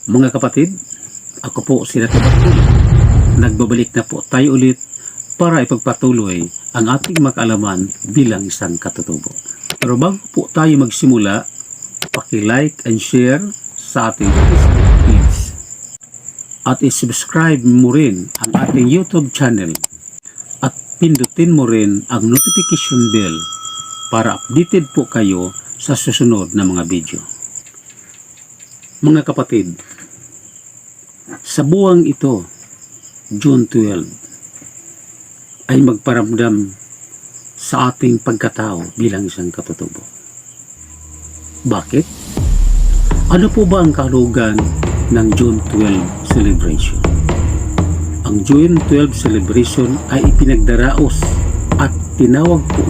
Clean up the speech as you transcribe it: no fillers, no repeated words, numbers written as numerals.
Mga kapatid, ako po si Dato' Batul. Nagbabalik na po tayo ulit para ipagpatuloy ang ating makaalaman bilang isang katutubo. Pero bago po tayo magsimula, paki-like and share sa ating Facebook page. At i-subscribe mo rin ang ating YouTube channel. At pindutin mo rin ang notification bell para updated po kayo sa susunod na mga video. Mga kapatid, sa buwang ito, June 12, ay magparamdam sa ating pagkatao bilang isang katutubo. Bakit? Ano po ba ang kahulugan ng June 12 celebration? Ang June 12 celebration ay ipinagdaraos at tinawag po